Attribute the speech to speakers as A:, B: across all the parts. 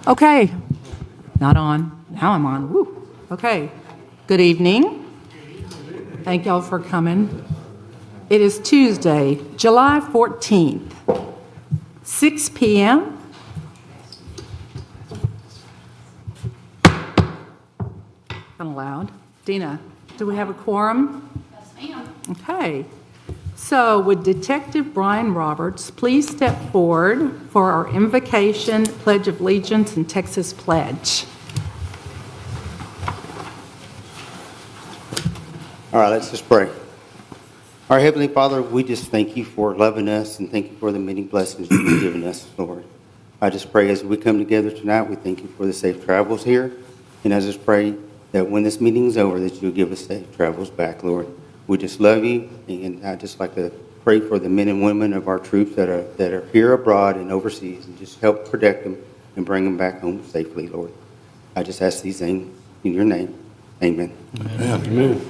A: Okay, not on. Now I'm on. Woo. Okay. Good evening. Thank y'all for coming. It is Tuesday, July 14th, 6 p.m. Kind of loud. Dina, do we have a quorum?
B: Yes, ma'am.
A: Okay. So would Detective Brian Roberts please step forward for our invocation, Pledge of Allegiance, and Texas Pledge?
C: All right, let's just pray. Our Heavenly Father, we just thank you for loving us and thank you for the many blessings you've given us, Lord. I just pray as we come together tonight, we thank you for the safe travels here. And I just pray that when this meeting is over, that you'll give us safe travels back, Lord. We just love you, and I just like to pray for the men and women of our troops that are here abroad and overseas, and just help protect them and bring them back home safely, Lord. I just ask these things in your name. Amen.
D: Amen.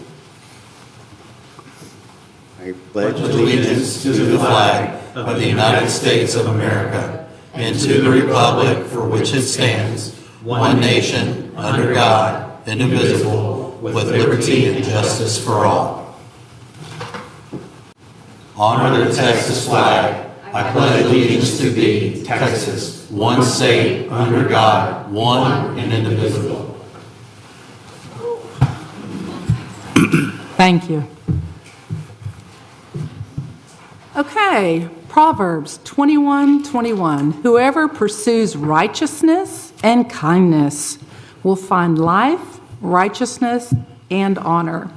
C: I pledge
E: allegiance to the flag of the United States of America and to the republic for which it stands, one nation, under God, indivisible, with liberty and justice for all. Honor the Texas flag. I pledge allegiance to thee, Texas, one state, under God, one and indivisible.
A: Thank you. Okay, Proverbs 21:21. Whoever pursues righteousness and kindness will find life, righteousness, and honor.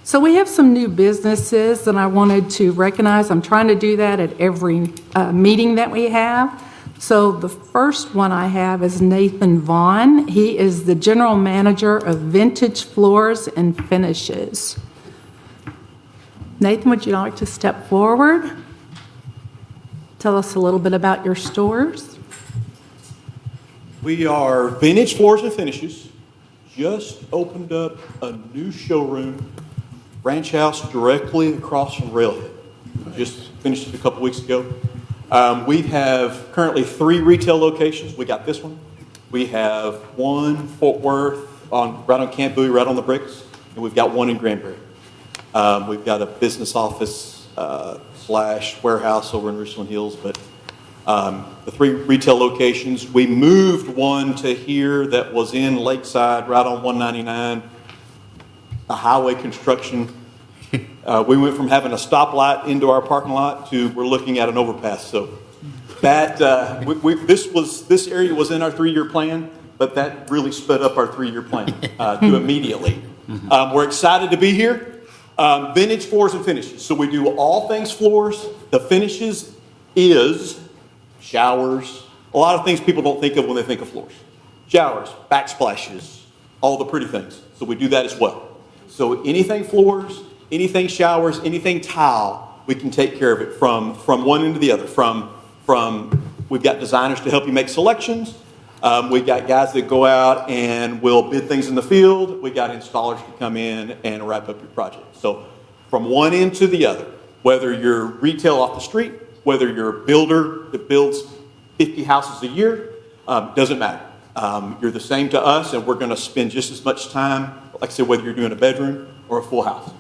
A: So we have some new businesses that I wanted to recognize. I'm trying to do that at every meeting that we have. So the first one I have is Nathan Vaughn. He is the general manager of Vintage Floors and Finishes. Nathan, would you like to step forward? Tell us a little bit about your stores.
D: We are Vintage Floors and Finishes. Just opened up a new showroom, ranch house directly across from Railhead. Just finished it a couple weeks ago. We have currently 3 retail locations. We got this one. We have one Fort Worth right on Camp Bowie, right on the bricks, and we've got one in Granbury. We've got a business office / warehouse over in Richland Hills, but the 3 retail locations. We moved one to here that was in Lakeside, right on 199, the highway construction. We went from having a stoplight into our parking lot to we're looking at an overpass. So that this area was in our 3-year plan, but that really sped up our 3-year plan to immediately. We're excited to be here. Vintage Floors and Finishes. So we do all things floors. The finishes is showers. A lot of things people don't think of when they think of floors. Showers, backsplashes, all the pretty things. So we do that as well. So anything floors, anything showers, anything tile, we can take care of it from one end to the other. From we've got designers to help you make selections. We've got guys that go out and will bid things in the field. We got installers to come in and wrap up your project. So from one end to the other, whether you're retail off the street, whether you're a builder that builds 50 houses a year, doesn't matter. You're the same to us, and we're going to spend just as much time, like I said, whether you're doing a bedroom or a full house.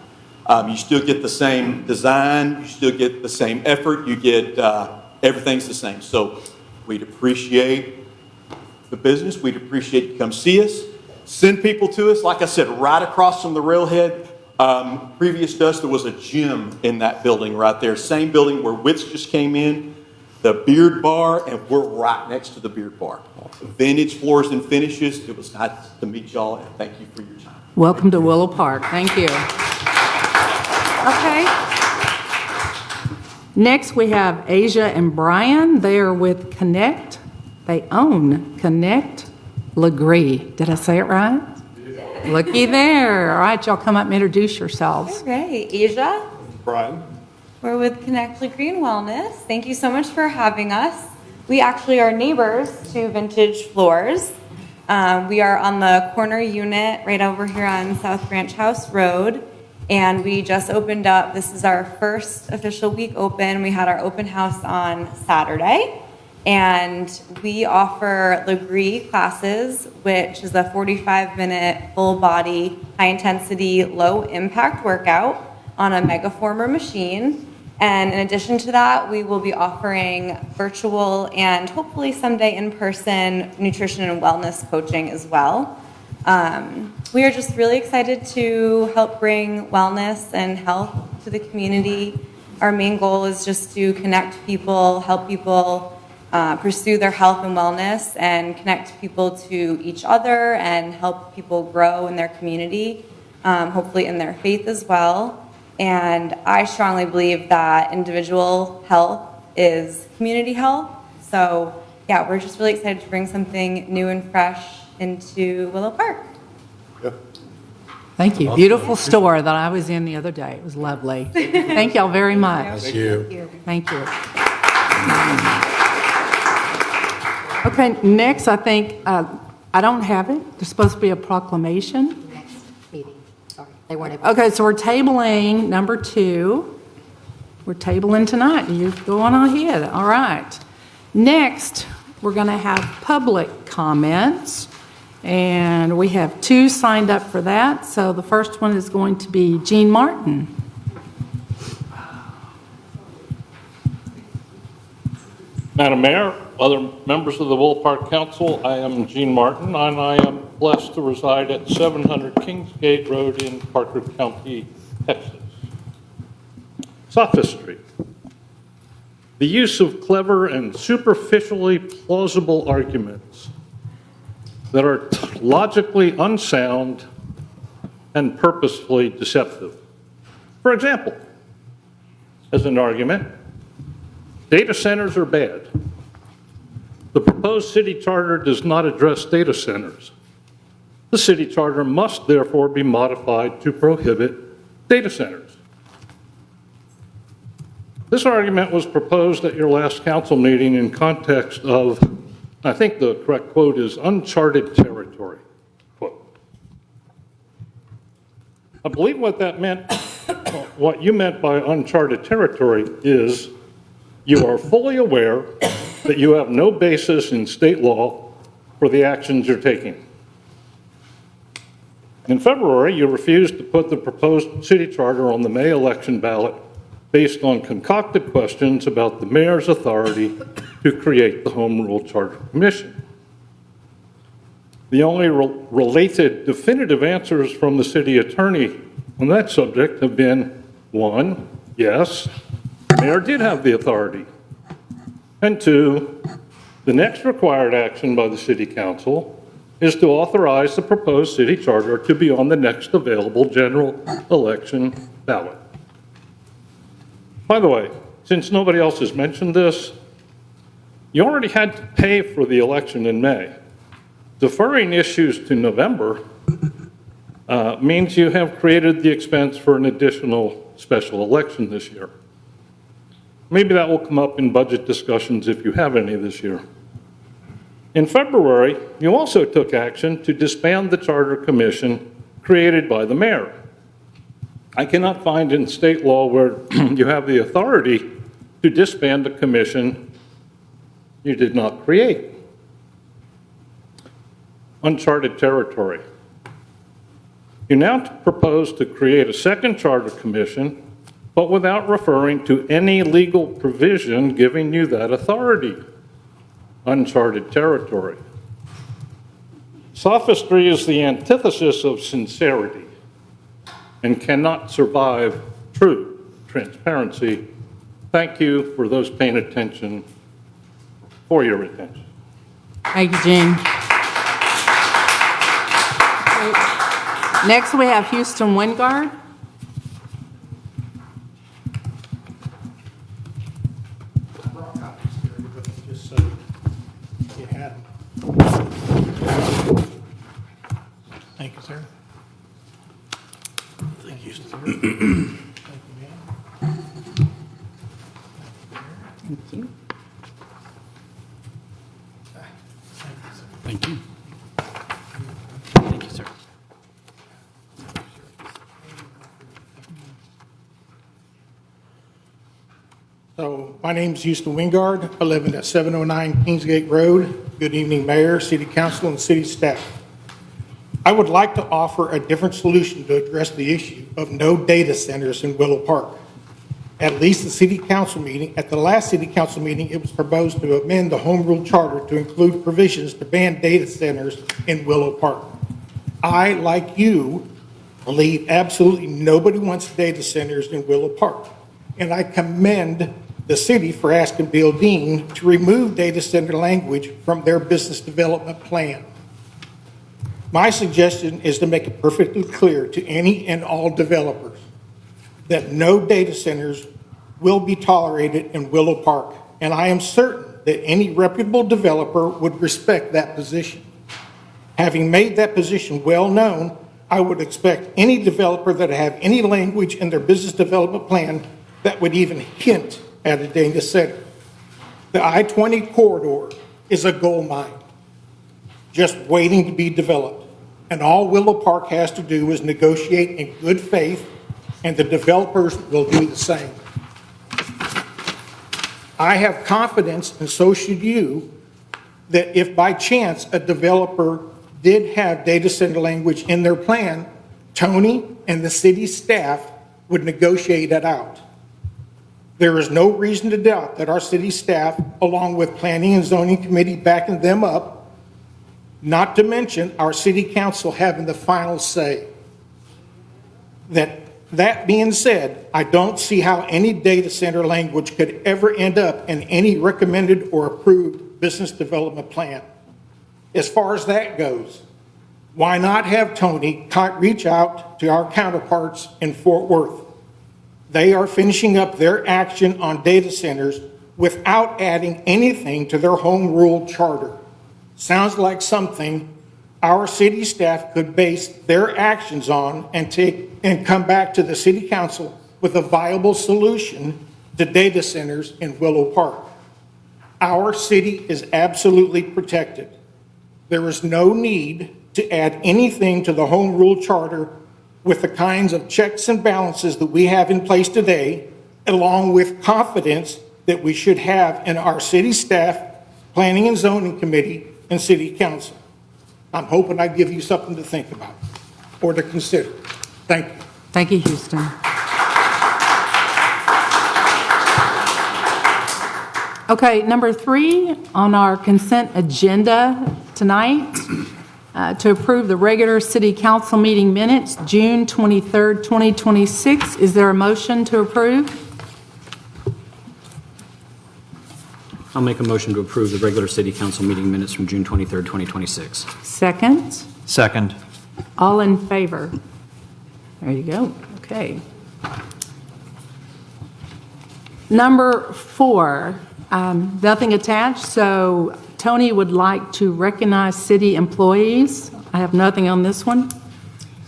D: You still get the same design. You still get the same effort. You get everything's the same. So we'd appreciate the business. We'd appreciate you come see us. Send people to us. Like I said, right across from the Railhead, previous to us, there was a gym in that building right there. Same building where Wits just came in, the Beard Bar, and we're right next to the Beard Bar. Vintage Floors and Finishes. It was nice to meet y'all, and thank you for your time.
A: Welcome to Willow Park. Thank you. Okay. Next, we have Asia and Brian. They are with Connect. They own Connect Legree. Did I say it right? Yeah. Looky there. All right, y'all come up and introduce yourselves.
F: All right, Asia.
D: Brian.
F: We're with Connect Legree Wellness. Thank you so much for having us. We actually are neighbors to Vintage Floors. We are on the corner unit right over here on South Ranch House Road. And we just opened up. This is our first official week open. We had our open house on Saturday. And we offer Legree classes, which is a 45-minute full-body, high-intensity, low-impact workout on a Megaformer machine. And in addition to that, we will be offering virtual and hopefully someday in-person nutrition and wellness coaching as well. We are just really excited to help bring wellness and health to the community. Our main goal is just to connect people, help people pursue their health and wellness, and connect people to each other and help people grow in their community, hopefully in their faith as well. And I strongly believe that individual health is community health. So yeah, we're just really excited to bring something new and fresh into Willow Park.
A: Thank you. Beautiful store that I was in the other day. It was lovely. Thank y'all very much.
E: Thank you.
A: Thank you. Okay, next, I think, I don't have it. There's supposed to be a proclamation.
B: Next meeting. Sorry, they weren't able.
A: Okay, so we're tabling number 2. We're tabling tonight. You're going ahead. All right. Next, we're going to have public comments. And we have 2 signed up for that. So the first one is going to be Jean Martin.
G: Madam Mayor, other members of the Willow Park Council, I am Gene Martin, and I am blessed to reside at 700 Kingsgate Road in Parker County, Texas. Sophistry. The use of clever and superficially plausible arguments that are logically unsound and purposefully deceptive. For example, as an argument, data centers are bad. The proposed city charter does not address data centers. The city charter must therefore be modified to prohibit data centers. This argument was proposed at your last council meeting in context of, I think the correct quote is uncharted territory, quote. I believe what that meant, what you meant by uncharted territory is you are fully aware that you have no basis in state law for the actions you're taking. In February, you refused to put the proposed city charter on the May election ballot based on concocted questions about the mayor's authority to create the Home Rule Charter Commission. The only related definitive answers from the city attorney on that subject have been, 1, yes, the mayor did have the authority, and 2, the next required action by the city council is to authorize the proposed city charter to be on the next available general election ballot. By the way, since nobody else has mentioned this, you already had to pay for the election in May. Deferring issues to November means you have created the expense for an additional special election this year. Maybe that will come up in budget discussions if you have any this year. In February, you also took action to disband the Charter Commission created by the mayor. I cannot find in state law where you have the authority to disband a commission you did not create. Uncharted territory. You now propose to create a second charter commission, but without referring to any legal provision giving you that authority. Uncharted territory. Sophistry is the antithesis of sincerity and cannot survive true transparency. Thank you for those paying attention, for your attention.
A: Thank you, Jean. Next, we have Houston Wingard.
H: Just so you had them. Thank you, sir. Thank you, sir. Thank you, ma'am.
A: Thank you.
I: Thank you. Thank you, sir.
H: So My name is Houston Wingard. I live at 709 Kingsgate Road. Good evening, Mayor, City Council, and City staff. I would like to offer a different solution to address the issue of no data centers in Willow Park. At least at the last city council meeting, it was proposed to amend the home rule charter to include provisions to ban data centers in Willow Park. I, like you, believe absolutely nobody wants data centers in Willow Park. And I commend the city for asking Bill Dean to remove data center language from their business development plan. My suggestion is to make it perfectly clear to any and all developers that no data centers will be tolerated in Willow Park, and I am certain that any reputable developer would respect that position. Having made that position well known, I would expect any developer that have any language in their business development plan that would even hint at a data center. The I-20 corridor is a gold mine, just waiting to be developed, and all Willow Park has to do is negotiate in good faith, and the developers will do the same. I have confidence, and so should you, that if by chance a developer did have data center language in their plan, Tony and the city staff would negotiate it out. There is no reason to doubt that our city staff, along with Planning and Zoning Committee backing them up, not to mention our city council having the final say. That being said, I don't see how any data center language could ever end up in any recommended or approved business development plan. As far as that goes, why not have Tony reach out to our counterparts in Fort Worth? They are finishing up their action on data centers without adding anything to their home rule charter. Sounds like something our city staff could base their actions on and come back to the city council with a viable solution to data centers in Willow Park. Our city is absolutely protected. There is no need to add anything to the home rule charter with the kinds of checks and balances that we have in place today, along with confidence that we should have in our city staff, Planning and Zoning Committee, and City Council. I'm hoping I give you something to think about or to consider. Thank you.
A: Thank you, Houston. Okay, number 3 on our consent agenda tonight, to approve the regular city council meeting minutes, June 23rd, 2026. Is there a motion to approve?
I: I'll make a motion to approve the regular city council meeting minutes from June 23rd, 2026.
A: Second?
E: Second.
A: All in favor? There you go. Okay. Number 4, nothing attached, so Tony would like to recognize city employees. I have nothing on this one.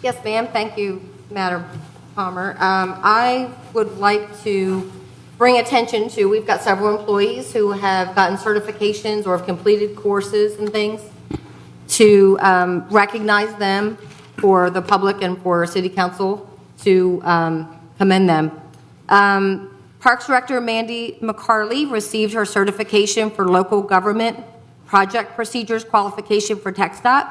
B: Yes, ma'am. Thank you, Madam Palmer. I would like to bring attention to, we've got several employees who have gotten certifications or have completed courses and things, to recognize them for the public and for City Council, to commend them. Parks Director Mandy McCarley received her certification for local government project procedures qualification for TxDOT.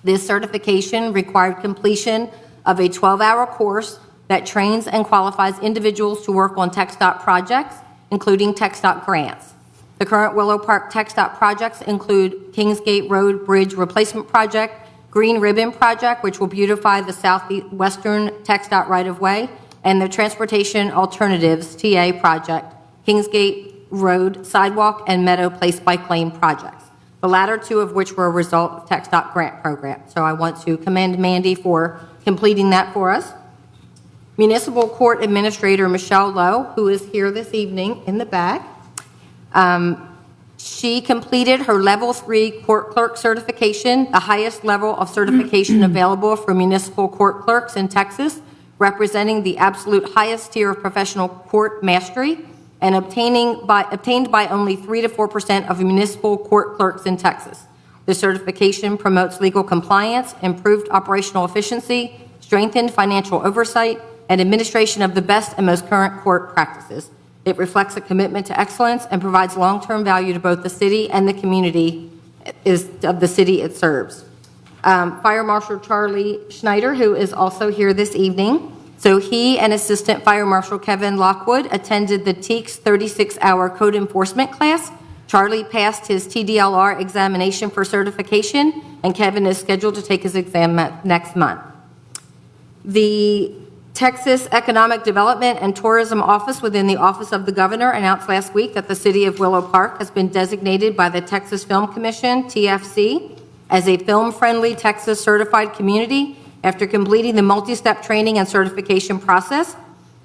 B: This certification required completion of a 12-hour course that trains and qualifies individuals to work on TxDOT projects, including TxDOT grants. The current Willow Park TxDOT projects include Kingsgate Road Bridge Replacement Project, Green Ribbon Project, which will beautify the southwestern TxDOT right-of-way, and the Transportation Alternatives TA project, Kingsgate Road Sidewalk and Meadow Place Bike Lane projects, the latter 2 of which were a result of TxDOT grant program. So I want to commend Mandy for completing that for us. Municipal Court Administrator Michelle Lowe, who is here this evening in the back, she completed her Level 3 Court Clerk certification, the highest level of certification available for municipal court clerks in Texas, representing the absolute highest tier of professional court mastery, and obtained by only 3 to 4% of municipal court clerks in Texas. The certification promotes legal compliance, improved operational efficiency, strengthened financial oversight, and administration of the best and most current court practices. It reflects a commitment to excellence and provides long-term value to both the city and the community of the city it serves. Fire Marshal Charlie Schneider, who is also here this evening. So he and Assistant Fire Marshal Kevin Lockwood attended the TEAC's 36-hour code enforcement class. Charlie passed his TDLR examination for certification, and Kevin is scheduled to take his exam next month. The Texas Economic Development and Tourism Office within the Office of the Governor announced last week that the city of Willow Park has been designated by the Texas Film Commission, TFC, as a film-friendly Texas certified community after completing the multi-step training and certification process.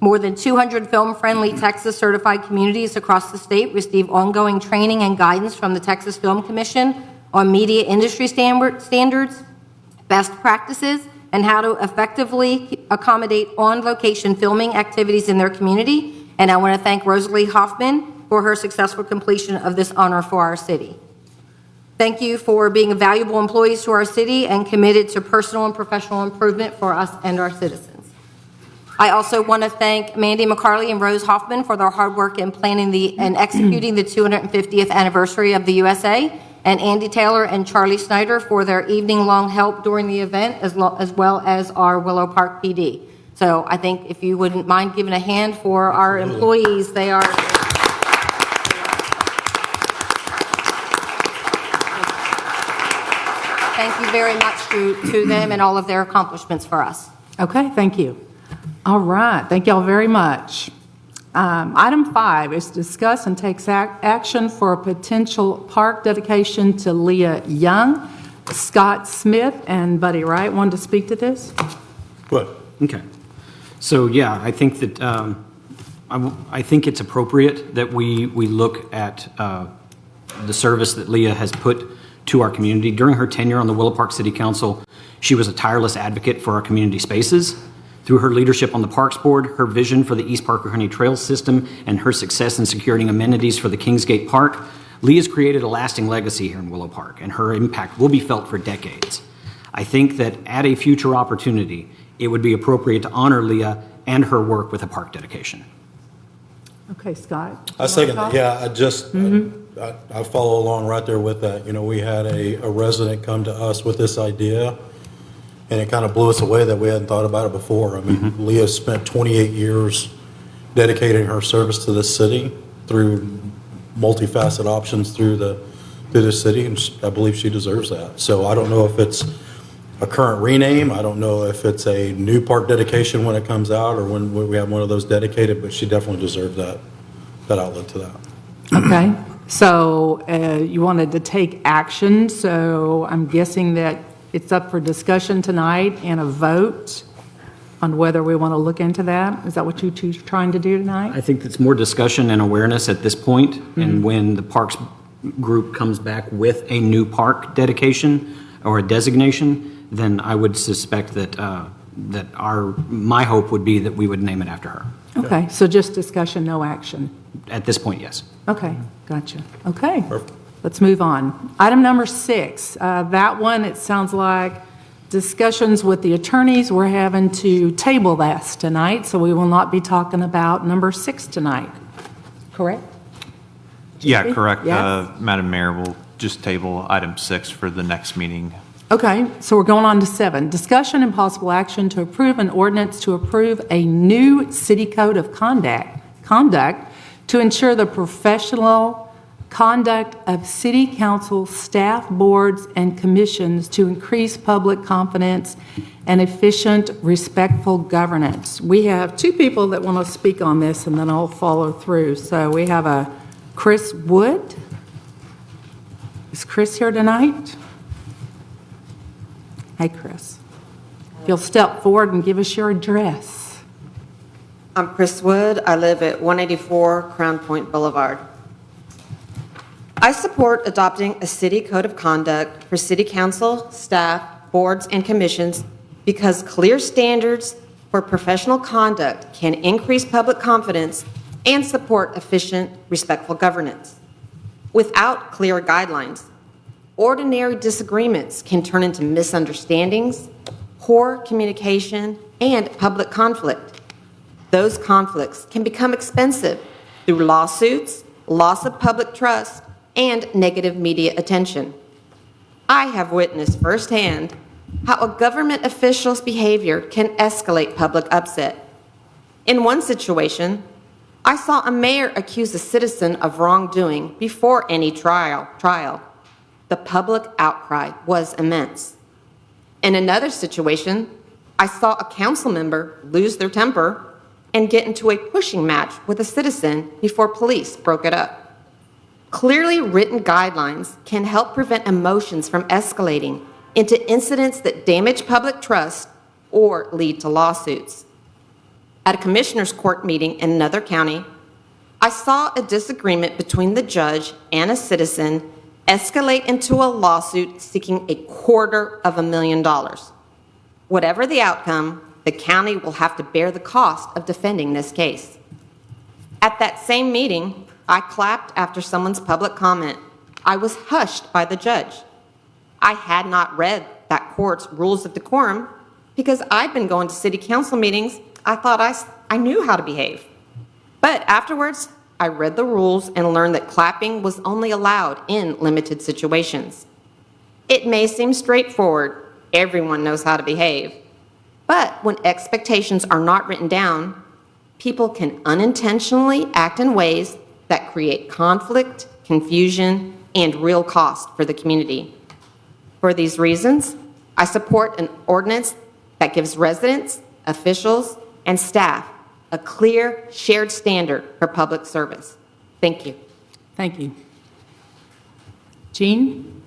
B: More than 200 film-friendly Texas certified communities across the state receive ongoing training and guidance from the Texas Film Commission on media industry standards, best practices, and how to effectively accommodate on-location filming activities in their community. And I want to thank Rosalie Hoffman for her successful completion of this honor for our city. Thank you for being valuable employees to our city and committed to personal and professional improvement for us and our citizens. I also want to thank Mandy McCarley and Rose Hoffman for their hard work in planning and executing the 250th anniversary of the USA, and Andy Taylor and Charlie Snyder for their evening-long help during the event, as well as our Willow Park PD. So I think if you wouldn't mind giving a hand for our employees, they are... Thank you very much to them and all of their accomplishments for us.
A: Okay, thank you. All right, thank y'all very much. Item 5 is discuss and take action for a potential park dedication to Leah Young. Scott Smith and Buddy Wright wanted to speak to this.
I: Good. Okay. So, yeah, I think that, I think it's appropriate that we look at the service that Leah has put to our community. During her tenure on the Willow Park City Council, she was a tireless advocate for our community spaces. Through her leadership on the Parks Board, her vision for the East Parker Honey Trail System, and her success in securing amenities for the Kingsgate Park, Lee has created a lasting legacy here in Willow Park, and her impact will be felt for decades. I think that at a future opportunity, it would be appropriate to honor Leah and her work with a park dedication.
A: Okay, Scott.
J: I second that. Yeah, I just, I follow along right there with that. You know, we had a resident come to us with this idea, and it kind of blew us away that we hadn't thought about it before. I mean, Leah spent 28 years dedicating her service to this city through multifaceted options through the city, and I believe she deserves that. So I don't know if it's a current rename. I don't know if it's a new park dedication when it comes out or when we have one of those dedicated, but she definitely deserves that outlet to that.
A: Okay, so you wanted to take action, so I'm guessing that it's up for discussion tonight and a vote on whether we want to look into that. Is that what you're trying to do tonight?
I: I think it's more discussion and awareness at this point, and when the Parks Group comes back with a new park dedication or a designation, then I would suspect that my hope would be that we would name it after her.
A: Okay, so just discussion, no action.
I: At this point, yes.
A: Okay, gotcha. Okay.
J: Perfect.
A: Let's move on. Item number 6, that one, it sounds like discussions with the attorneys. We're having to table that tonight, so we will not be talking about number 6 tonight. Correct?
K: Yeah, correct.
A: Yes.
K: Madam Mayor, we'll just table item 6 for the next meeting.
A: Okay, so we're going on to 7. Discussion and possible action to approve an ordinance to approve a new city code of conduct to ensure the professional conduct of city council staff, boards, and commissions to increase public confidence and efficient, respectful governance. We have 2 people that want to speak on this, and then I'll follow through. So we have a Chris Wood. Is Chris here tonight? Hey, Chris. If you'll step forward and give us your address.
L: I'm Chris Wood. I live at 184 Crown Point Boulevard. I support adopting a city code of conduct for city council, staff, boards, and commissions because clear standards for professional conduct can increase public confidence and support efficient, respectful governance. Without clear guidelines, ordinary disagreements can turn into misunderstandings, poor communication, and public conflict. Those conflicts can become expensive through lawsuits, loss of public trust, and negative media attention. I have witnessed firsthand how a government official's behavior can escalate public upset. In one situation, I saw a mayor accuse a citizen of wrongdoing before any trial. The public outcry was immense. In another situation, I saw a council member lose their temper and get into a pushing match with a citizen before police broke it up. Clearly written guidelines can help prevent emotions from escalating into incidents that damage public trust or lead to lawsuits. At a commissioner's court meeting in another county, I saw a disagreement between the judge and a citizen escalate into a lawsuit seeking $250,000. Whatever the outcome, the county will have to bear the cost of defending this case. At that same meeting, I clapped after someone's public comment. I was hushed by the judge. I had not read that court's rules of decorum because I'd been going to city council meetings. I thought I knew how to behave. But afterwards, I read the rules and learned that clapping was only allowed in limited situations. It may seem straightforward, everyone knows how to behave. But when expectations are not written down, people can unintentionally act in ways that create conflict, confusion, and real cost for the community. For these reasons, I support an ordinance that gives residents, officials, and staff a clear, shared standard for public service. Thank you.
A: Thank you. Jean?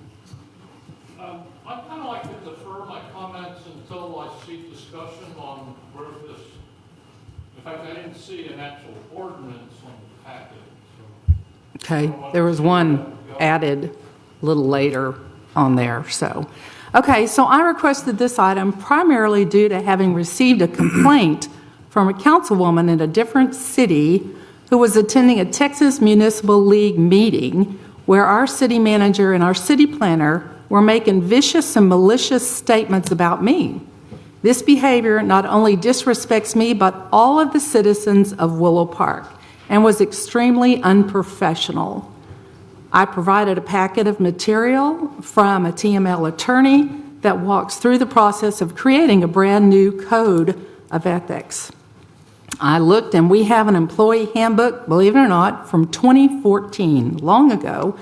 G: I'd kind of like to defer my comments until I see discussion on where this, in fact, I didn't see an actual ordinance on the packet. So.
A: Okay, there was one added a little later on there, so. Okay, so I requested this item primarily due to having received a complaint from a councilwoman in a different city who was attending a Texas Municipal League meeting where our city manager and our city planner were making vicious and malicious statements about me. This behavior not only disrespects me, but all of the citizens of Willow Park, and was extremely unprofessional. I provided a packet of material from a TML attorney that walks through the process of creating a brand-new code of ethics. I looked, and we have an employee handbook, believe it or not, from 2014, long ago,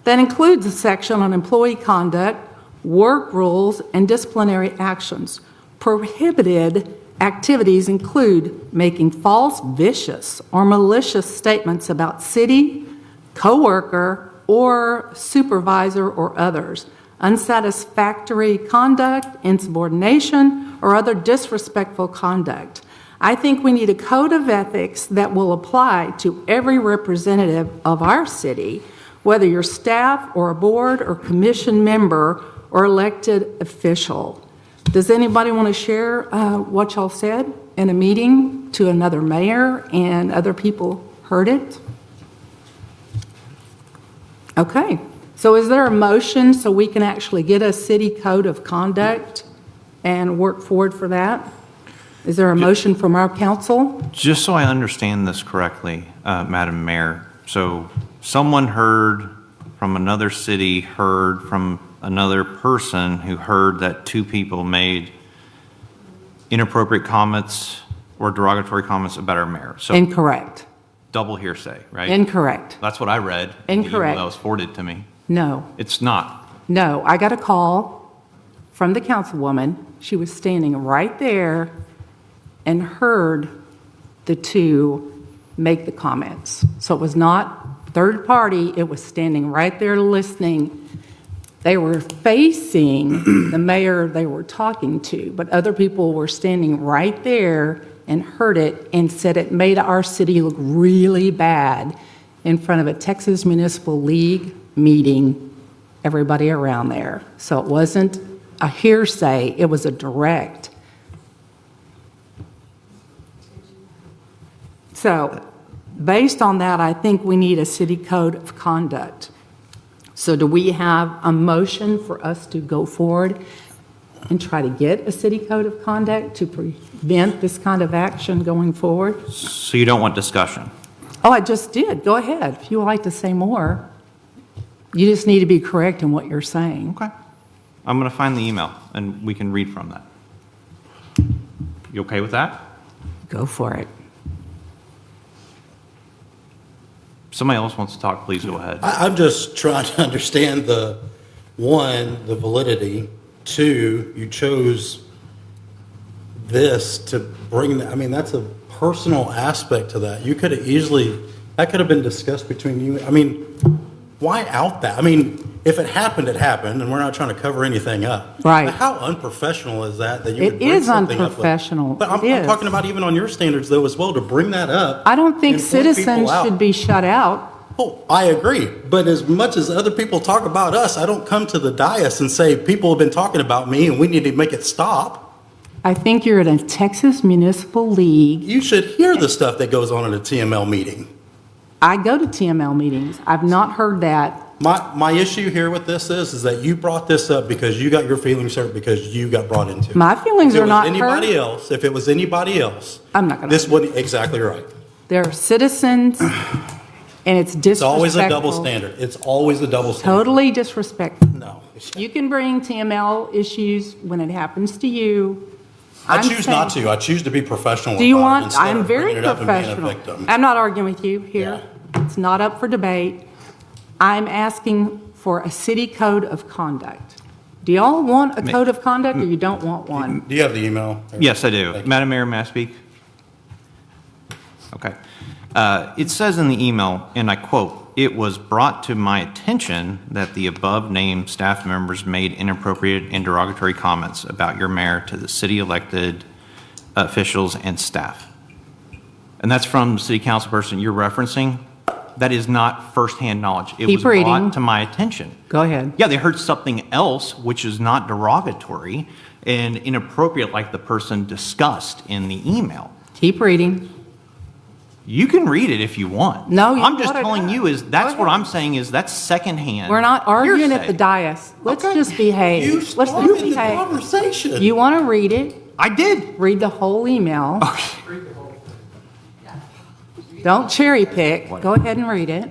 A: that includes a section on employee conduct, work rules, and disciplinary actions. Prohibited activities include making false, vicious, or malicious statements about city, coworker, or supervisor or others, unsatisfactory conduct, insubordination, or other disrespectful conduct. I think we need a code of ethics that will apply to every representative of our city, whether you're staff or a board or commission member or elected official. Does anybody want to share what y'all said in a meeting to another mayor and other people heard it? Okay, so is there a motion so we can actually get a city code of conduct and work forward for that? Is there a motion from our council?
K: Just so I understand this correctly, Madam Mayor, so someone heard from another city, heard from another person who heard that two people made inappropriate comments or derogatory comments about our mayor. So
A: Incorrect.
K: double hearsay, right?
A: Incorrect.
K: That's what I read.
A: Incorrect.
K: That was forwarded to me.
A: No.
K: It's not.
A: No, I got a call from the councilwoman. She was standing right there and heard the two make the comments. So it was not third party, it was standing right there listening. They were facing the mayor they were talking to, but other people were standing right there and heard it and said it made our city look really bad in front of a Texas Municipal League meeting, everybody around there. So it wasn't a hearsay, it was a direct. So based on that, I think we need a city code of conduct. So do we have a motion for us to go forward and try to get a city code of conduct to prevent this kind of action going forward?
K: So you don't want discussion?
A: Oh, I just did. Go ahead. If you would like to say more. You just need to be correct in what you're saying.
K: Okay. I'm going to find the email, and we can read from that. You okay with that?
A: Go for it.
K: Somebody else wants to talk, please go ahead.
J: I'm just trying to understand one, the validity. Two, you chose this to bring, that's a personal aspect to that. You could have that could have been discussed between you. Why out that? If it happened, it happened, and we're not trying to cover anything up.
A: Right.
J: But how unprofessional is that you
A: It
J: would bring
A: is
J: something up with-
A: unprofessional.
J: But I'm
A: It is.
J: talking about even on your standards, though, as well, to bring that up.
A: I don't think
J: and point people
A: citizens
J: out.
A: should be shut out.
J: Oh, I agree. But as much as other people talk about us, I don't come to the dais and say, people have been talking about me and we need to make it stop.
A: I think you're in a Texas Municipal League.
J: You should hear the stuff that goes on at a TML meeting.
A: I go to TML meetings. I've not heard that.
J: My issue here with this is that you brought this up because you got your feelings hurt because you got brought into it.
A: My feelings
J: If it
A: are not
J: was anybody
A: hurt.
J: else, if it was anybody else,
A: I'm not going
J: this
A: to.
J: wouldn't, exactly right.
A: They're citizens, and it's disrespectful.
J: It's always a double standard. It's always a double standard.
A: Totally disrespectful.
J: No.
A: You can bring TML issues when it happens to you.
J: I
A: I'm
J: choose
A: saying-
J: not to. I choose to be professional
A: Do you
J: about it
A: want,
J: instead
A: I'm
J: of
A: very
J: bringing it up and being a
A: professional.
J: victim.
A: I'm not arguing with you here. It's not up for debate. I'm asking for a city code of conduct. Do y'all want a code of conduct or you don't want one?
J: Do you have the email?
K: Yes, I do.
J: Thank you.
K: Madam Mayor, may I speak? Okay. It says in the email, and I quote, "It was brought to my attention that the above-named staff members made inappropriate and derogatory comments about your mayor to the city elected officials and staff." And that's from the city council person you're referencing. That is not firsthand knowledge. It
A: Keep
K: was
A: reading.
K: brought to my attention.
A: Go ahead.
K: Yeah, they heard something else, which is not derogatory and inappropriate like the person discussed in the email.
A: Keep reading.
K: You can read it if you want.
A: No, you
K: I'm just
A: brought it
K: telling
A: up.
K: you is that's
A: Go
K: what
A: ahead.
K: I'm saying is that's secondhand.
A: We're not arguing at
K: hearsay.
A: the dais. Let's
J: Okay.
A: just behave.
J: You
A: Let's just
J: started the
A: behave.
J: conversation.
A: You want to read it?
K: I did.
A: Read the whole email. Don't cherry pick. Go ahead and read it.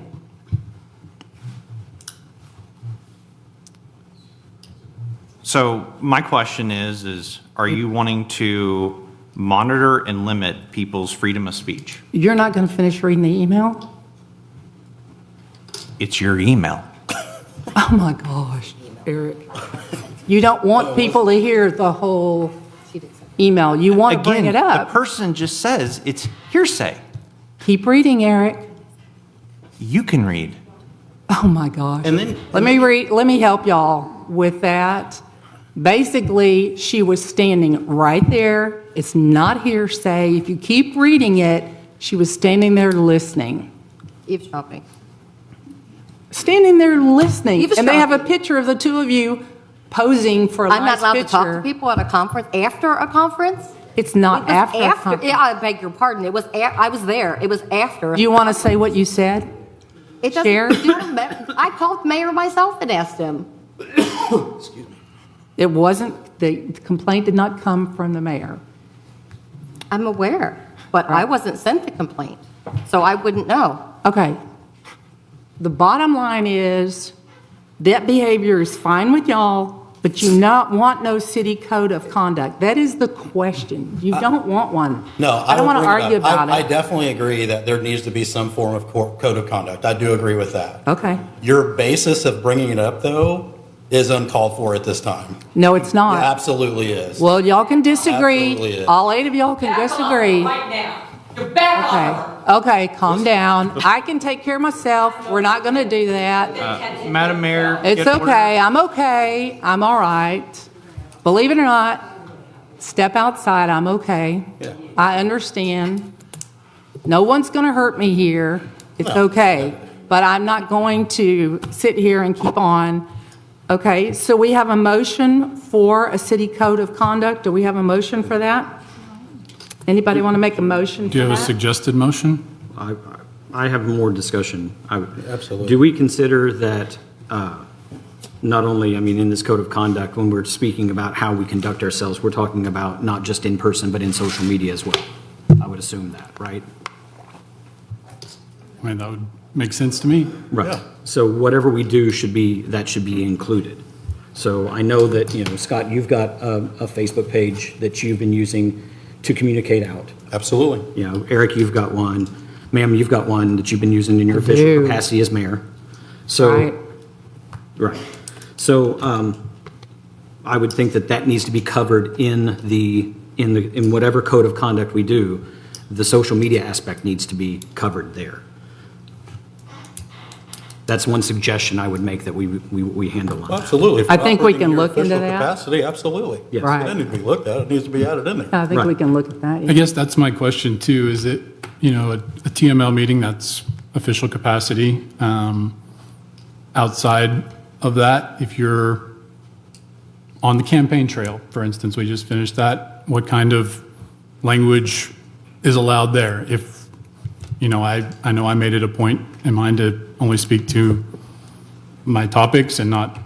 K: So my question is are you wanting to monitor and limit people's freedom of speech?
A: You're not going to finish reading the email?
K: It's your email.
A: Oh my gosh, Eric. You don't want people to hear the whole email. You want to bring
K: Again,
A: it
K: the
A: up.
K: person just says it's hearsay.
A: Keep reading, Eric.
K: You can read.
A: Oh my gosh.
J: And then-
A: Let me read, let me help y'all with that. Basically, she was standing right there. It's not hearsay. If you keep reading it, she was standing there listening.
B: Eavesdropping.
A: Standing there listening. And they have a
B: Eavesdropping.
A: picture of the two of you posing for a
B: I'm not
A: nice
B: allowed to talk to
A: picture.
B: people at a conference after a conference?
A: It's not
B: It was
A: after a conference.
B: Yeah, I beg your pardon. It was, I was there. It was after.
A: Do you want to say what you said?
B: It doesn't-
A: share?
B: I called the mayor myself and asked him.
A: It wasn't, the complaint did not come from the mayor.
B: I'm aware, but I wasn't sent the complaint, so I wouldn't know.
A: Okay. The bottom line is that behavior is fine with y'all, but you not want no city code of conduct. That is the question. You don't want one.
J: No,
A: I don't want to
J: would bring
A: argue
J: it up.
A: about
J: I
A: it.
J: definitely agree that there needs to be some form of code of conduct. I do agree with that.
A: Okay.
J: Your basis of bringing it up, though, is uncalled for at this time.
A: No, it's
J: It
A: not.
J: absolutely is.
A: Well, y'all can
J: Absolutely
A: disagree.
J: is.
A: All 8 of y'all can disagree.
M: Right now. You're back off her.
A: Okay, calm down. I can take care of myself. We're not going to do that.
K: Madam Mayor.
A: It's
K: get order.
A: okay. I'm okay. I'm all right. Believe it or not, step outside. I'm okay.
J: Yeah.
A: I understand. No one's going to hurt me here. It's okay. But I'm not going to sit here and keep on. Okay, so we have a motion for a city code of conduct. Do we have a motion for that? Anybody want to make a motion for
N: Do you have a
A: that?
N: suggested motion?
I: I have more discussion.
J: Absolutely.
I: Do we consider that, not only, in this code of conduct, when we're speaking about how we conduct ourselves, we're talking about not just in person, but in social media as well? I would assume that, right?
N: I mean, that would make sense to me.
I: Right. So whatever we do should be, that should be included. So I know that, Scott, you've got a Facebook page that you've been using to communicate out.
J: Absolutely.
I: Eric, you've got one. Ma'am, you've got one that you've been using in your official
A: do.
I: capacity as mayor. So,
A: Right.
I: right. So I would think that that needs to be covered in whatever code of conduct we do. The social media aspect needs to be covered there. That's one suggestion I would make that we handle on that.
J: Absolutely. If
A: I
J: you're
A: think we
J: operating
A: can
J: in your
A: look into
J: official
A: that.
J: Capacity, absolutely.
I: Yes.
A: Right.
J: That needs to be looked at. It needs to be added in there.
A: I think we can look at that.
N: I
A: yeah.
N: guess that's my question too, is it, a TML meeting, that's official capacity. Outside of that, if you're on the campaign trail, for instance, we just finished that, what kind of language is allowed there? If, I know I made it a point in mind to only speak to my topics and not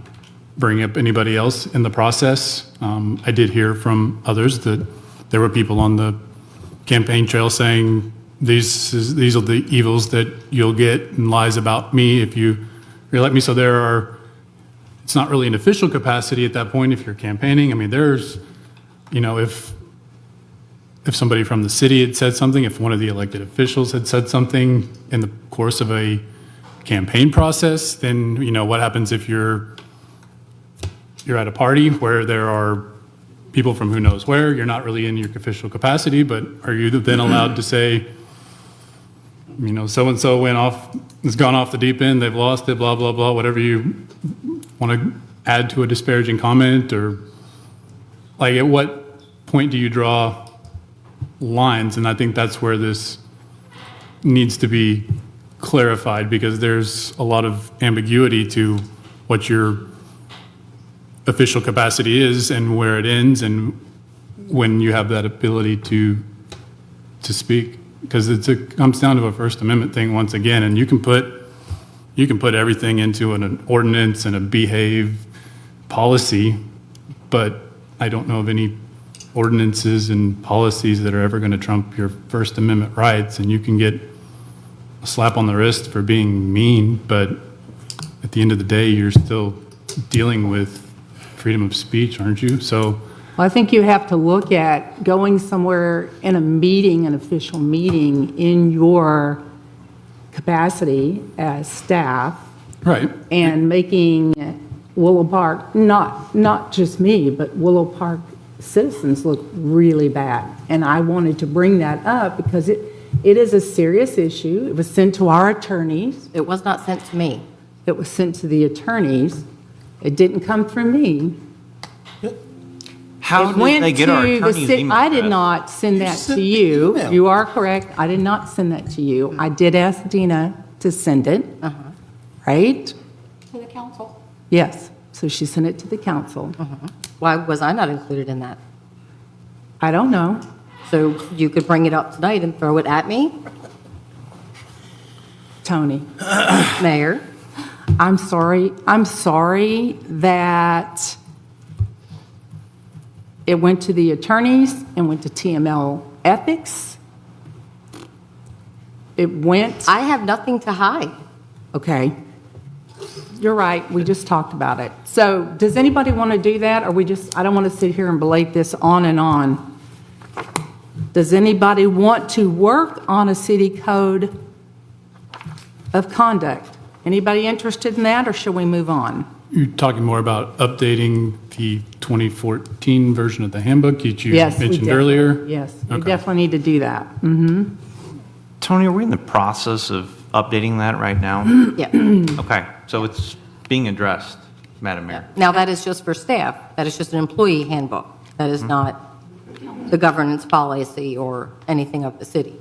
N: bring up anybody else in the process. I did hear from others that there were people on the campaign trail saying, these are the evils that you'll get and lies about me if you re-elect me. So it's not really an official capacity at that point if you're campaigning. I mean, there's, if somebody from the city had said something, if one of the elected officials had said something in the course of a campaign process, then, what happens if you're at a party where there are people from who knows where, you're not really in your official capacity, but are you then allowed to say, so-and-so has gone off the deep end, they've lost it, blah, blah, blah, whatever you want to add to a disparaging comment, or like at what point do you draw lines? And I think that's where this needs to be clarified, because there's a lot of ambiguity to what your official capacity is and where it ends and when you have that ability to speak, because it comes down to a First Amendment thing once again, and you can put everything into an ordinance and a behave policy, but I don't know of any ordinances and policies that are ever going to trump your First Amendment rights. And you can get a slap on the wrist for being mean, but at the end of the day, you're still dealing with freedom of speech, aren't you? So
A: Well, I think you have to look at going somewhere in a meeting, an official meeting, in your capacity as staff,
N: right,
A: and making Willow Park, not just me, but Willow Park citizens look really bad. And I wanted to bring that up because it is a serious issue. It was sent to our attorneys.
B: It was not sent to me.
A: It was sent to the attorneys. It didn't come from me.
K: How
A: It
K: did
A: went
K: they get our
A: to the
K: attorney's
A: ci-
K: email
A: I did
K: address?
A: not send that to
J: sent the
A: you.
J: email.
A: You are correct. I did not send that to you. I did ask Dina to send it, right?
B: To the council.
A: Yes. So she sent it to the council.
B: Why was I not included in that?
A: I don't know.
B: So you could bring it up tonight and throw it at me,
A: Tony,
B: Mayor?
A: I'm sorry. I'm sorry that it went to the attorneys and went to TML Ethics. It went,
B: I have nothing to hide.
A: okay. You're right. We just talked about it. So does anybody want to do that? Or I don't want to sit here and belate this on and on. Does anybody want to work on a city code of conduct? Anybody interested in that, or should we move on?
N: you're talking more about updating the 2014 version of the handbook that you
A: Yes, we
N: mentioned
A: definitely-
N: earlier?
A: Yes, we
N: Okay.
A: definitely need to do that. Mm-hmm.
K: Tony, are we in the process of updating that right now?
B: Yeah.
K: Okay, so it's being addressed, Madam Mayor.
B: Now, that is just for staff. That is just an employee handbook. That is not the governance policy or anything of the city.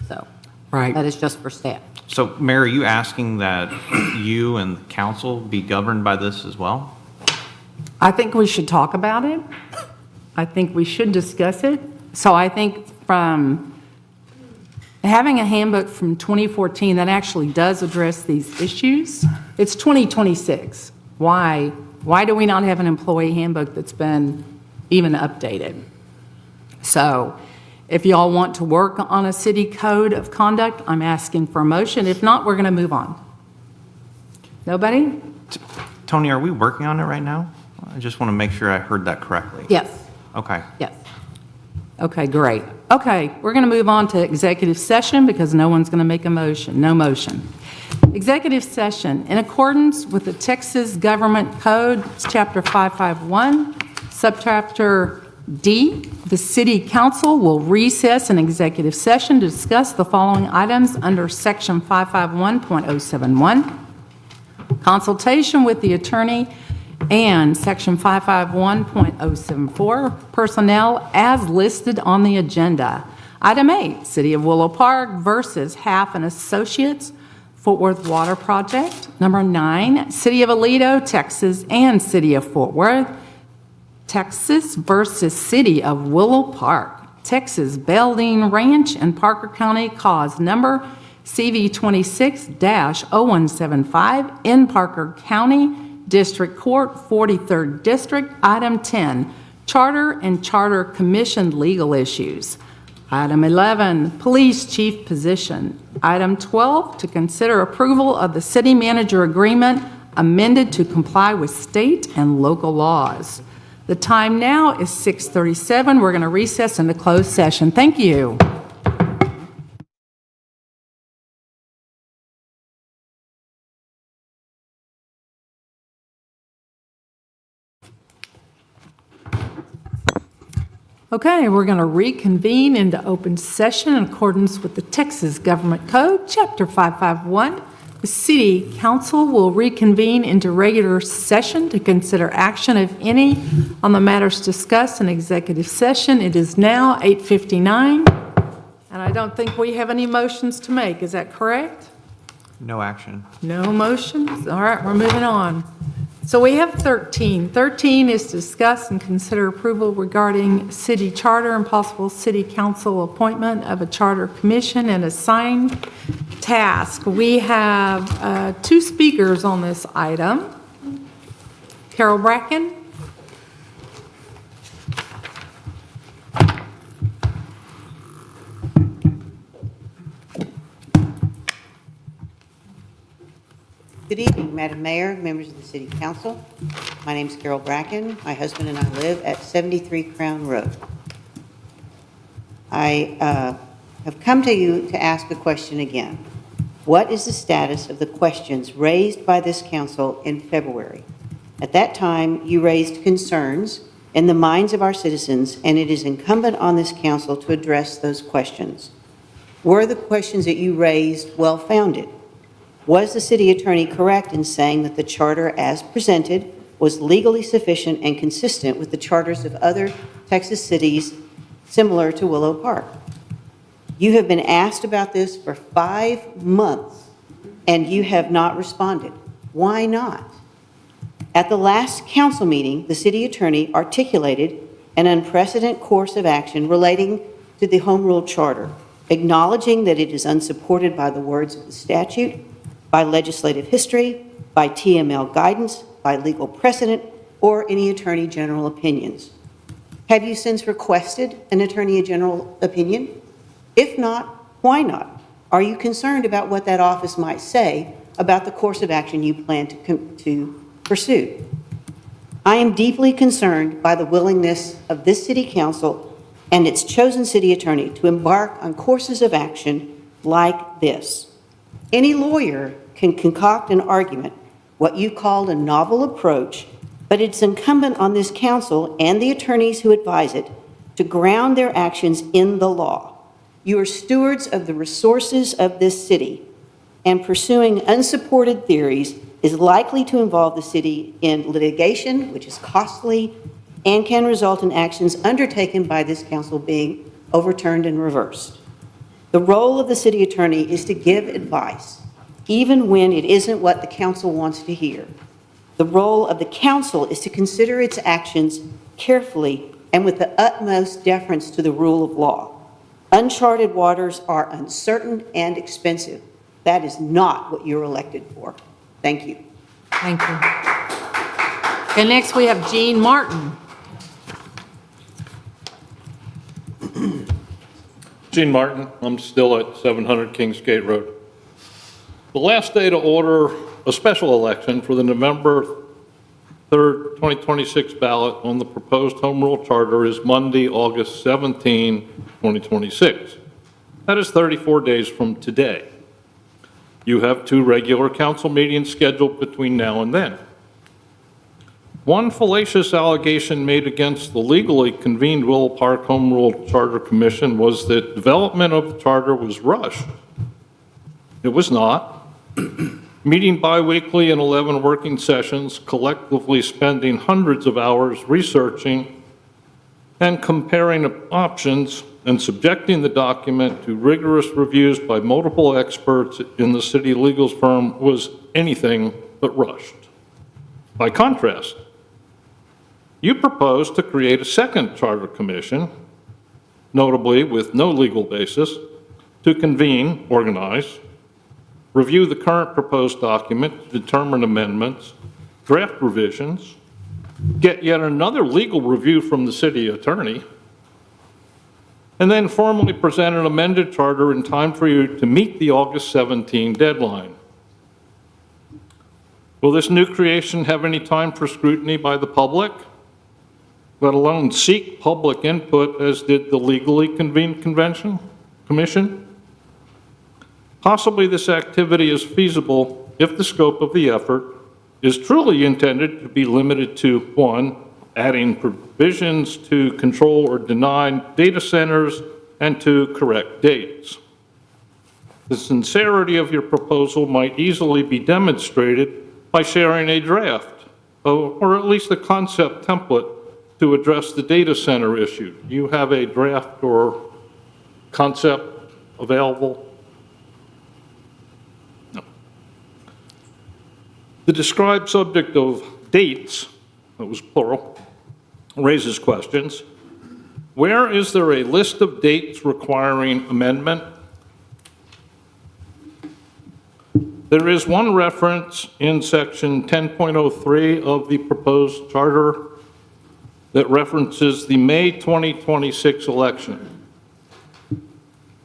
B: So
A: Right.
B: that is just for staff.
K: So, Mayor, are you asking that you and the council be governed by this as well?
A: I think we should talk about it. I think we should discuss it. So I think from having a handbook from 2014 that actually does address these issues, it's 2026. Why do we not have an employee handbook that's been even updated? So If y'all want to work on a city code of conduct, I'm asking for a motion. If not, we're going to move on. Nobody?
K: Tony, are we working on it right now? I just want to make sure I heard that correctly.
A: Yes.
K: Okay.
A: Yes. Okay, great. Okay, we're going to move on to executive session because no one's going to make a motion. No motion. Executive session. In accordance with the Texas Government Code, Chapter 551, Subchapter D, the City Council will recess an executive session to discuss the following items under Section 551.071. Consultation with the attorney and Section 551.074, personnel as listed on the agenda. Item 8, City of Willow Park versus Half and Associates, Fort Worth Water Project. Number 9, City of Aledo, Texas, and City of Fort Worth, Texas versus City of Willow Park, Texas, Belding Ranch and Parker County, cause number CV26-0175 in Parker County, District Court, 43rd District. Item 10, Charter and Charter Commission legal issues. Item 11, Police Chief position. Item 12, to consider approval of the City Manager Agreement amended to comply with state and local laws. The time now is 6:37. We're going to recess into closed session. Thank you. Okay, we're going to reconvene into open session in accordance with the Texas Government Code, Chapter 551. The City Council will reconvene into regular session to consider action, if any, on the matters discussed in executive session. It is now 8:59, and I don't think we have any motions to make. Is that correct?
K: No action.
A: No motions? All right, we're moving on. So we have 13. 13 is to discuss and consider approval regarding city charter and possible city council appointment of a charter commission and assigned task. We have 2 speakers on this item. Carol Bracken.
O: Good evening, Madam Mayor, members of the City Council. My name is Carol Bracken. My husband and I live at 73 Crown Road. I have come to you to ask a question again. What is the status of the questions raised by this council in February? At that time, you raised concerns in the minds of our citizens, and it is incumbent on this council to address those questions. Were the questions that you raised well-founded? Was the city attorney correct in saying that the charter as presented was legally sufficient and consistent with the charters of other Texas cities similar to Willow Park? You have been asked about this for 5 months, and you have not responded. Why not? At the last council meeting, the city attorney articulated an unprecedented course of action relating to the Home Rule Charter, acknowledging that it is unsupported by the words of the statute, by legislative history, by TML guidance, by legal precedent, or any Attorney General opinions. Have you since requested an Attorney General opinion? If not, why not? Are you concerned about what that office might say about the course of action you plan to pursue? I am deeply concerned by the willingness of this City Council and its chosen city attorney to embark on courses of action like this. Any lawyer can concoct an argument, what you called a novel approach, but it's incumbent on this council and the attorneys who advise it to ground their actions in the law. You are stewards of the resources of this city, and pursuing unsupported theories is likely to involve the city in litigation, which is costly and can result in actions undertaken by this council being overturned and reversed. The role of the city attorney is to give advice, even when it isn't what the council wants to hear. The role of the council is to consider its actions carefully and with the utmost deference to the rule of law. Uncharted waters are uncertain and expensive. That is not what you're elected for. Thank you.
A: Thank you. And next we have Jean Martin.
G: Gene Martin, I'm still at 700 Kingsgate Road. The last day to order a special election for the November 3rd, 2026 ballot on the proposed Home Rule Charter is Monday, August 17, 2026. That is 34 days from today. You have 2 regular council meetings scheduled between now and then. One fallacious allegation made against the legally convened Willow Park Home Rule Charter Commission was that development of the charter was rushed. It was not. Meeting biweekly in 11 working sessions, collectively spending hundreds of hours researching and comparing options and subjecting the document to rigorous reviews by multiple experts in the city legal firm was anything but rushed. By contrast, you propose to create a second charter commission, notably with no legal basis, to convene, organize, review the current proposed document, determine amendments, draft revisions, get yet another legal review from the city attorney, and then formally present an amended charter in time for you to meet the August 17 deadline. Will this new creation have any time for scrutiny by the public, let alone seek public input as did the legally convened commission? Possibly this activity is feasible if the scope of the effort is truly intended to be limited to, 1, adding provisions to control or deny data centers, and 2, correct dates. The sincerity of your proposal might easily be demonstrated by sharing a draft, or at least a concept template to address the data center issue. Do you have a draft or concept available? No. The described subject of dates, that was plural, raises questions. Where is there a list of dates requiring amendment? There is one reference in section 10.03 of the proposed charter that references the May 2026 election.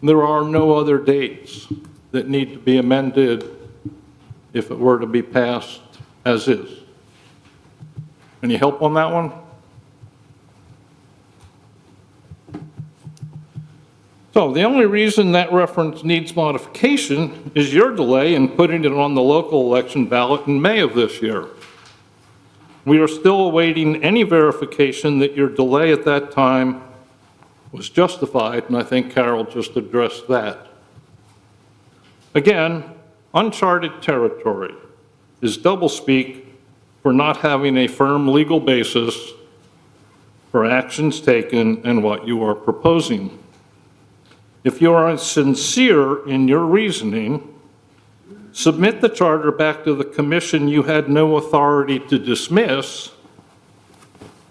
G: There are no other dates that need to be amended if it were to be passed as is. Any help on that one? So the only reason that reference needs modification is your delay in putting it on the local election ballot in May of this year. We are still awaiting any verification that your delay at that time was justified, and I think Carol just addressed that. Again, uncharted territory is doublespeak for not having a firm legal basis for actions taken and what you are proposing. If you are sincere in your reasoning, submit the charter back to the commission you had no authority to dismiss.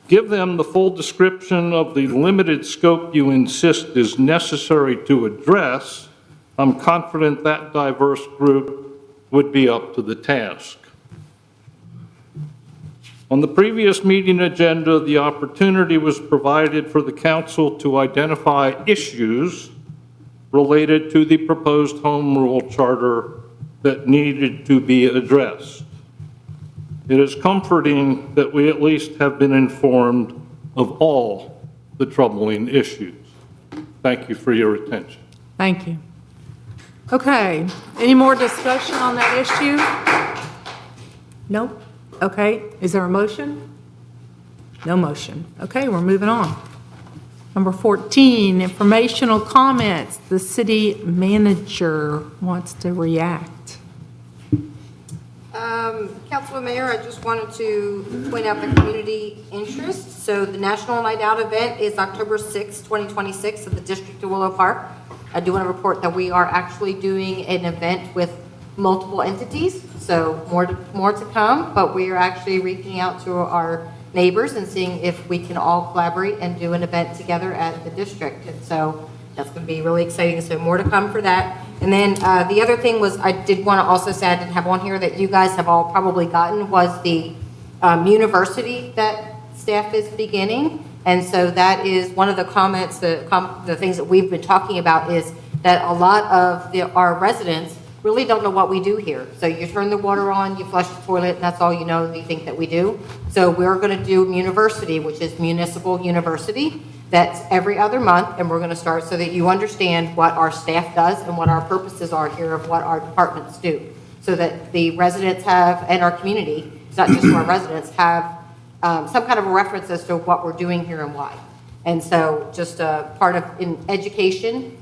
G: Give them the full description of the limited scope you insist is necessary to address. I'm confident that diverse group would be up to the task. On the previous meeting agenda, the opportunity was provided for the council to identify issues related to the proposed home rule charter that needed to be addressed. It is comforting that we at least have been informed of all the troubling issues. Thank you for your attention.
A: Thank you. Okay, any more discussion on that issue? Nope. Okay, is there a motion? No motion. Okay, we're moving on. Number 14, informational comments. The city manager wants to react.
B: Councilman Mayor, I just wanted to point out the community interest. So the National Night Out event is October 6, 2026 at the District of Willow Park. I do want to report that we are actually doing an event with multiple entities, so more to come, but we are actually reaching out to our neighbors and seeing if we can all collaborate and do an event together at the district. And so that's going to be really exciting. So more to come for that. And then the other thing was, I did want to also say, I didn't have on here that you guys have all probably gotten, was the university that staff is beginning. And so that is one of the comments, the things that we've been talking about is that a lot of our residents really don't know what we do here. So you turn the water on, you flush the toilet, and that's all you know and you think that we do. So we're going to do University, which is Municipal University. That's every other month, and we're going to start so that you understand what our staff does and what our purposes are here of what our departments do. So that the residents have, and our community, it's not just our residents, have some kind of a reference as to what we're doing here and why. And so just a part of in education,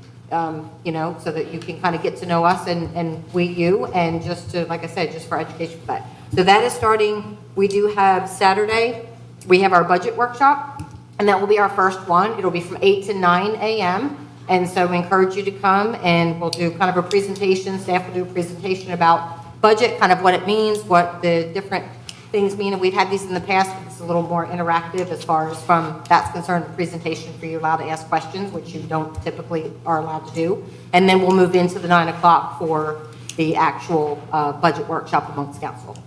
B: you know, so that you can kind of get to know us and we you, and just to, like I said, just for education for that. So that is starting, we do have Saturday, we have our budget workshop, and that will be our first one. It'll be from 8 to 9 a.m. And so we encourage you to come, and we'll do kind of a presentation, staff will do a presentation about budget, kind of what it means, what the different things mean, and we've had these in the past, but it's a little more interactive as far as from that's concerned, the presentation for you allowed to ask questions, which you don't typically are allowed to do. And then we'll move into the 9 o'clock for the actual budget workshop amongst council.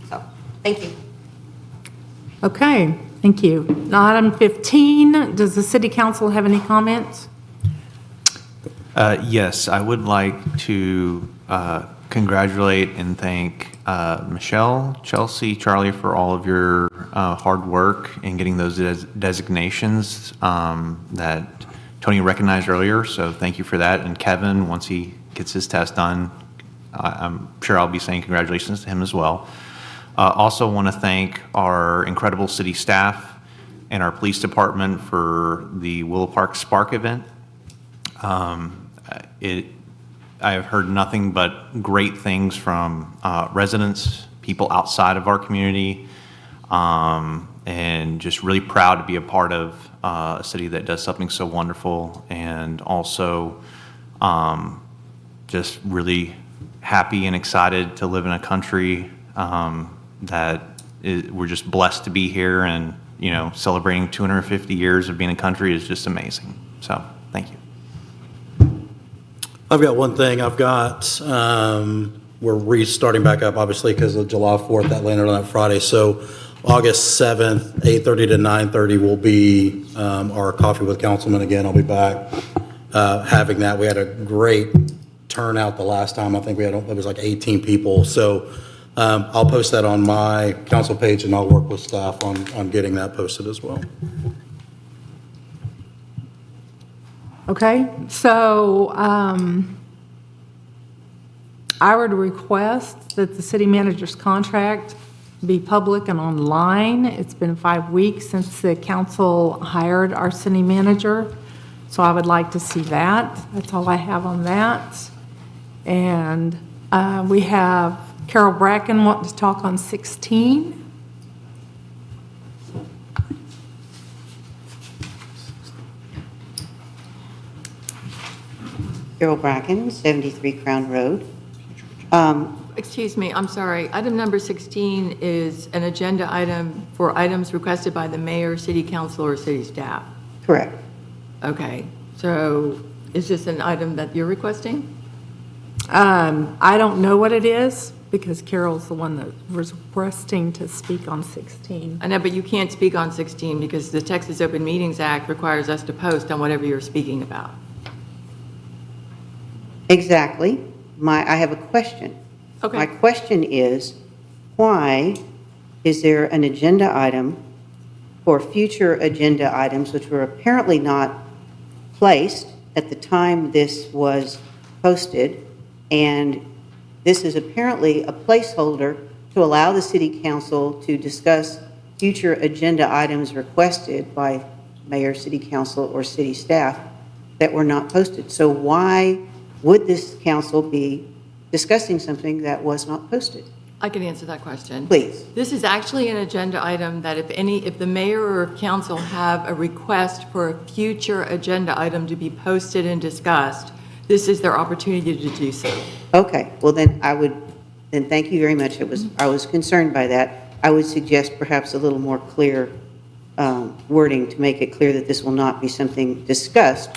B: So, thank you.
A: Okay, thank you. Now, item 15, does the city council have any comments?
K: Yes, I would like to congratulate and thank Michelle, Chelsea, Charlie for all of your hard work in getting those designations that Tony recognized earlier. So thank you for that. And Kevin, once he gets his test done, I'm sure I'll be saying congratulations to him as well. Also want to thank our incredible city staff and our police department for the Willow Park Spark event. I have heard nothing but great things from residents, people outside of our community, and just really proud to be a part of a city that does something so wonderful, and also just really happy and excited to live in a country we're just blessed to be here, and you know, celebrating 250 years of being a country is just amazing. So thank you.
J: I've got one thing. We're restarting back up, obviously, because of July 4th, that landed on that Friday. So August 7th, 8:30 to 9:30 will be our Coffee with Councilman again. I'll be back having that. We had a great turnout the last time. I think it was like 18 people. So I'll post that on my council page, and I'll work with staff on getting that posted as well.
A: Okay, so I would request that the city manager's contract be public and online. It's been 5 weeks since the council hired our city manager, so I would like to see that. That's all I have on that. And we have Carol Bracken wanting to talk on 16.
O: Carol Bracken, 73 Crown Road.
P: Excuse me, I'm sorry. Item number 16 is an agenda item for items requested by the mayor, city council, or city staff.
O: Correct.
P: Okay, so is this an item that you're requesting?
A: I don't know what it is, because Carol's the one that was requesting to speak on 16.
P: I know, but you can't speak on 16 because the Texas Open Meetings Act requires us to post on whatever you're speaking about.
O: Exactly. I have a question.
P: Okay.
O: My question is, why is there an agenda item for future agenda items which were apparently not placed at the time this was posted, and this is apparently a placeholder to allow the city council to discuss future agenda items requested by mayor, city council, or city staff that were not posted? So why would this council be discussing something that was not posted?
P: I can answer that question.
O: Please.
P: This is actually an agenda item that if the mayor or council have a request for a future agenda item to be posted and discussed, this is their opportunity to do so.
O: Okay, well then thank you very much. I was concerned by that. I would suggest perhaps a little more clear wording to make it clear that this will not be something discussed,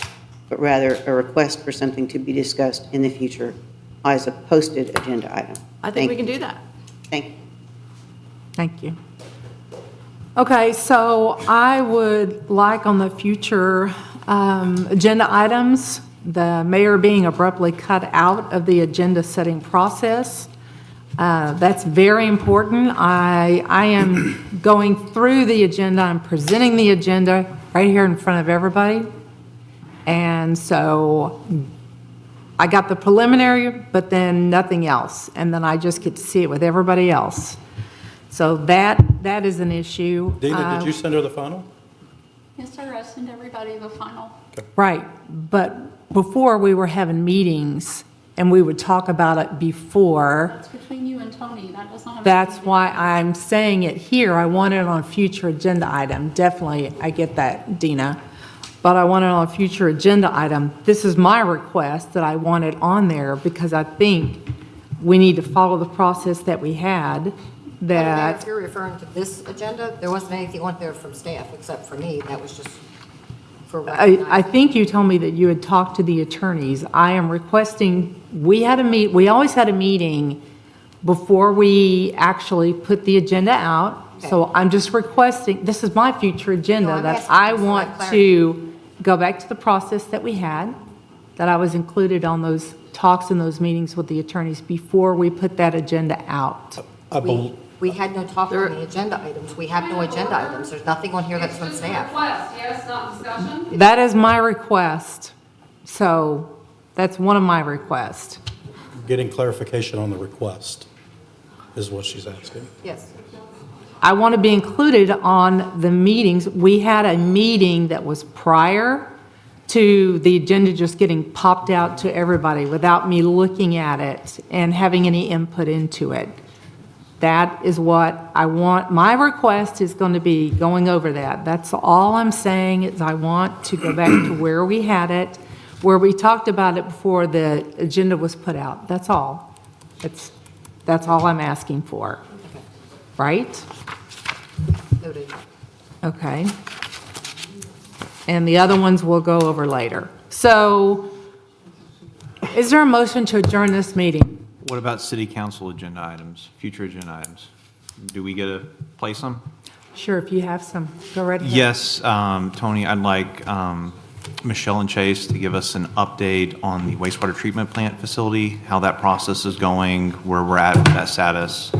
O: but rather a request for something to be discussed in the future as a posted agenda item.
P: I think we can do that.
O: Thank you.
A: Thank you. Okay, so I would like on the future agenda items, the mayor being abruptly cut out of the agenda-setting process. That's very important. I am going through the agenda, I'm presenting the agenda right here in front of everybody. And so I got the preliminary, but then nothing else. And then I just get to see it with everybody else. So that is an issue.
J: Dina, did you send her the final?
M: Yes, sir, I sent everybody the final.
A: Right, but before we were having meetings and we would talk about it before.
M: It's between you and Tony, that does not have.
A: That's why I'm saying it here. I want it on a future agenda item. Definitely, I get that, Dina. But I want it on a future agenda item. This is my request that I want it on there because I think we need to follow the process that we had.
B: If you're referring to this agenda, there wasn't anything on there from staff except for me. That was just for
A: I
B: recognizing.
A: think you told me that you had talked to the attorneys. I am requesting, we always had a meeting before we actually put the agenda out. So I'm just requesting, this is my future
B: No,
A: agenda,
B: I'm
A: that
B: asking
A: I
B: for some
A: want
B: clarity.
A: to go back to the process that we had, that I was included on those talks and those meetings with the attorneys before we put that agenda out.
B: We had no talk on the agenda items. We have no agenda items. There's nothing on here that's from staff.
M: Request, yes, not discussion?
A: That is my request. So that's one of my requests.
J: Getting clarification on the request is what she's asking.
B: Yes.
A: I want to be included on the meetings. We had a meeting that was prior to the agenda just getting popped out to everybody without me looking at it and having any input into it. That is what I want. My request is going to be going over that. That's all I'm saying is I want to go back to where we had it, where we talked about it before the agenda was put out. That's all. That's all I'm asking for. Right?
B: Noted.
A: Okay. And the other ones we'll go over later. So is there a motion to adjourn this meeting?
K: What about city council agenda items, future agenda items? Do we get to place them?
A: Sure, if you have some, go right ahead.
K: Yes, Tony, I'd like Michelle and Chase to give us an update on the wastewater treatment plant facility, how that process is going, where we're at with that status.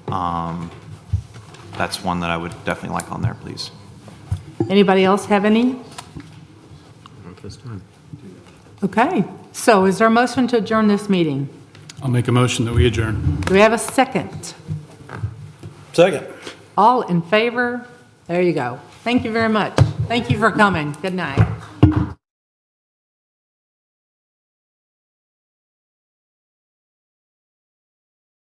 K: That's one that I would definitely like on there, please.
A: Anybody else have any? Okay, so is there a motion to adjourn this meeting?
N: I'll make a motion that we adjourn.
A: Do we have a second?
J: Second.
A: All in favor? There you go. Thank you very much. Thank you for coming. Good night.